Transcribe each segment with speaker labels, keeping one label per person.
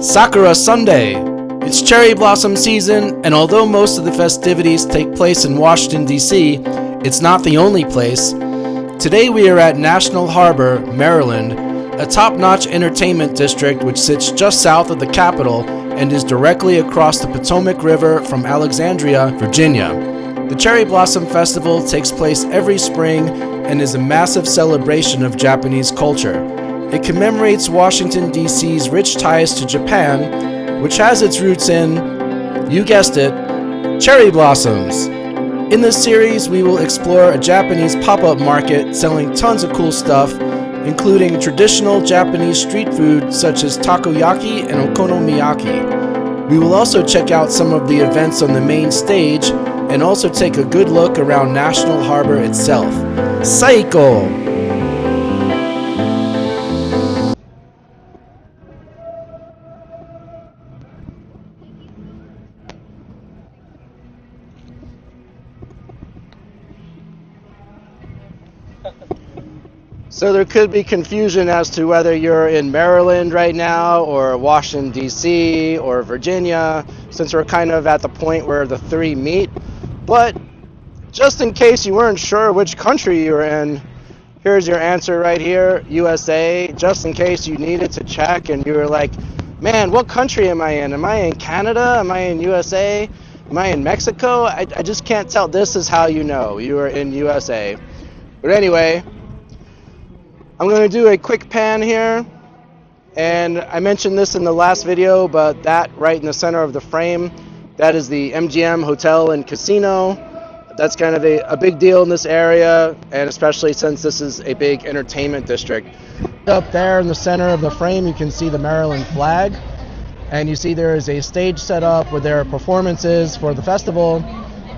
Speaker 1: Sakura Sunday. It's cherry blossom season, and although most of the festivities take place in Washington, D.C., it's not the only place. Today we are at National Harbor, Maryland, a top-notch entertainment district which sits just south of the capital and is directly across the Potomac River from Alexandria, Virginia. The Cherry Blossom Festival takes place every spring and is a massive celebration of Japanese culture. It commemorates Washington, D.C.'s rich ties to Japan, which has its roots in, you guessed it, cherry blossoms. In this series, we will explore a Japanese pop-up market selling tons of cool stuff, including traditional Japanese street food such as takoyaki and okonomiyaki. We will also check out some of the events on the main stage and also take a good look around National Harbor itself. Saiko! So there could be confusion as to whether you're in Maryland right now or Washington, D.C. or Virginia, since we're kind of at the point where the three meet. But just in case you weren't sure which country you were in, here's your answer right here, USA. Just in case you needed to check and you were like, man, what country am I in? Am I in Canada? Am I in USA? Am I in Mexico? I just can't tell. This is how you know you are in USA. But anyway, I'm going to do a quick pan here, and I mentioned this in the last video, but that right in the center of the frame, that is the MGM Hotel and Casino. That's kind of a big deal in this area, and especially since this is a big entertainment district. Up there in the center of the frame, you can see the Maryland flag, and you see there is a stage set up where there are performances for the festival.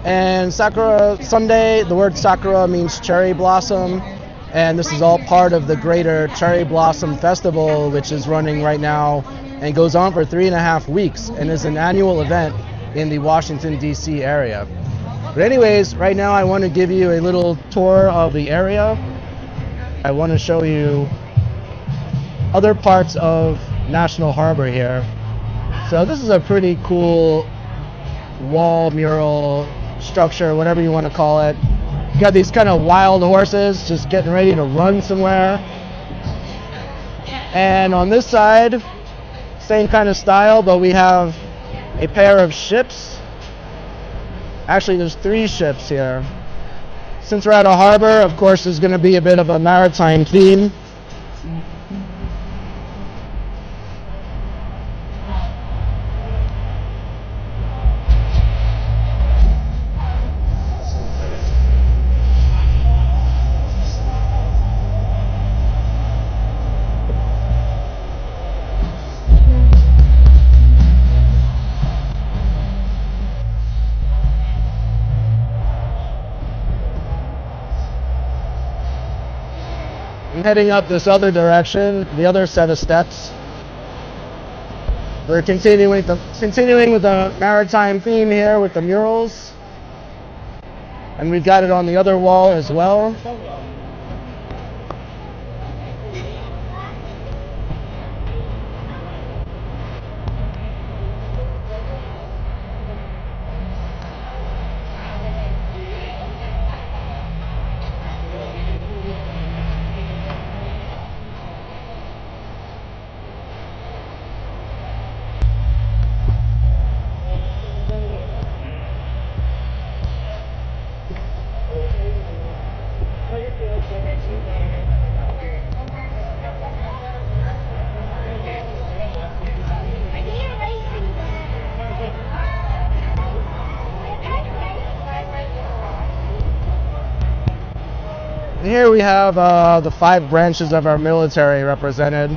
Speaker 1: And Sakura Sunday, the word Sakura means cherry blossom. And this is all part of the greater Cherry Blossom Festival, which is running right now and goes on for 3.5 weeks and is an annual event in the Washington, D.C. area. But anyways, right now I want to give you a little tour of the area. I want to show you other parts of National Harbor here. So this is a pretty cool wall mural structure, whatever you want to call it. You got these kind of wild horses just getting ready to run somewhere. And on this side, same kind of style, but we have a pair of ships. Actually, there's 3 ships here. Since we're at a harbor, of course, there's going to be a bit of a maritime theme. I'm heading up this other direction, the other set of steps. We're continuing with the maritime theme here with the murals. And we've got it on the other wall as well. Here we have the 5 branches of our military represented.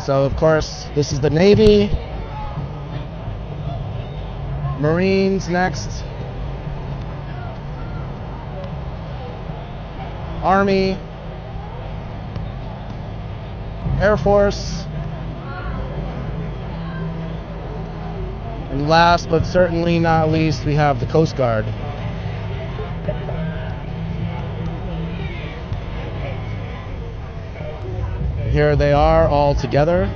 Speaker 1: So of course this is the Navy, Marines next, Army, Air Force, and last but certainly not least we have the Coast Guard. Here they are all together.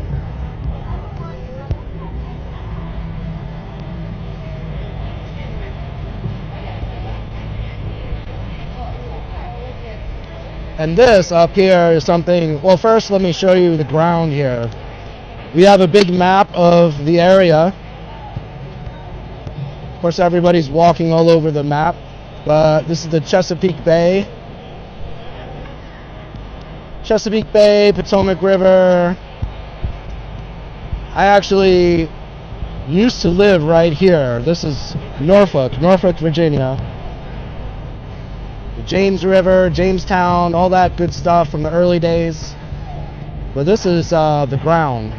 Speaker 1: And this up here is something, well, first let me show you the ground here. We have a big map of the area. Of course, everybody's walking all over the map, but this is the Chesapeake Bay. Chesapeake Bay, Potomac River. I actually used to live right here. This is Norfolk, Virginia. The James River, Jamestown, all that good stuff from the early days. But this is the ground.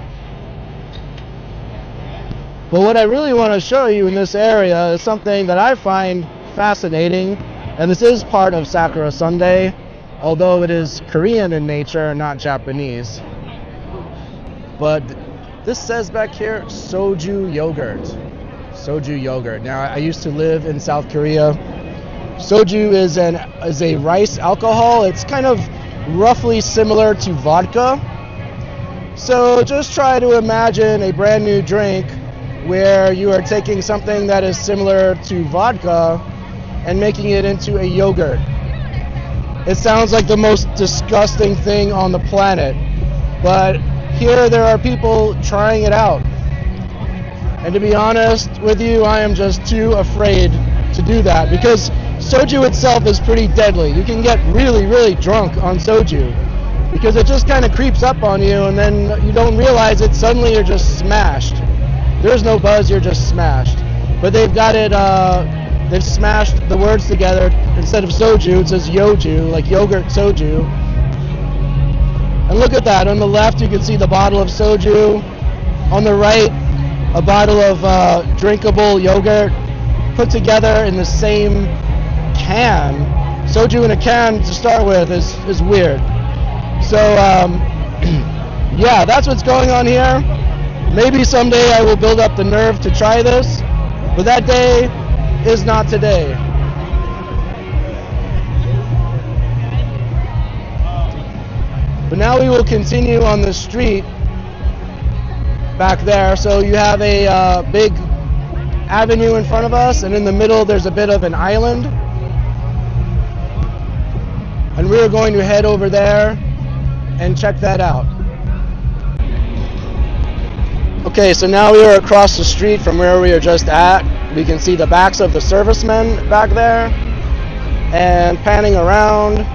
Speaker 1: But what I really want to show you in this area is something that I find fascinating, and this is part of Sakura Sunday, although it is Korean in nature, not Japanese. But this says back here, soju yogurt. Soju yogurt. Now, I used to live in South Korea. Soju is a rice alcohol. It's kind of roughly similar to vodka. So just try to imagine a brand new drink where you are taking something that is similar to vodka and making it into a yogurt. It sounds like the most disgusting thing on the planet, but here there are people trying it out. And to be honest with you, I am just too afraid to do that, because soju itself is pretty deadly. You can get really, really drunk on soju because it just kind of creeps up on you, and then you don't realize it, suddenly you're just smashed. There's no buzz, you're just smashed. But they've got it, they've smashed the words together. Instead of soju, it says yoju, like yogurt soju. And look at that, on the left you can see the bottle of soju. On the right, a bottle of drinkable yogurt put together in the same can. Soju in a can to start with is weird. So, yeah, that's what's going on here. Maybe someday I will build up the nerve to try this, but that day is not today. But now we will continue on the street back there. So you have a big avenue in front of us, and in the middle there's a bit of an island. And we're going to head over there and check that out. Okay, so now we are across the street from where we are just at. We can see the backs of the servicemen back there. And panning around,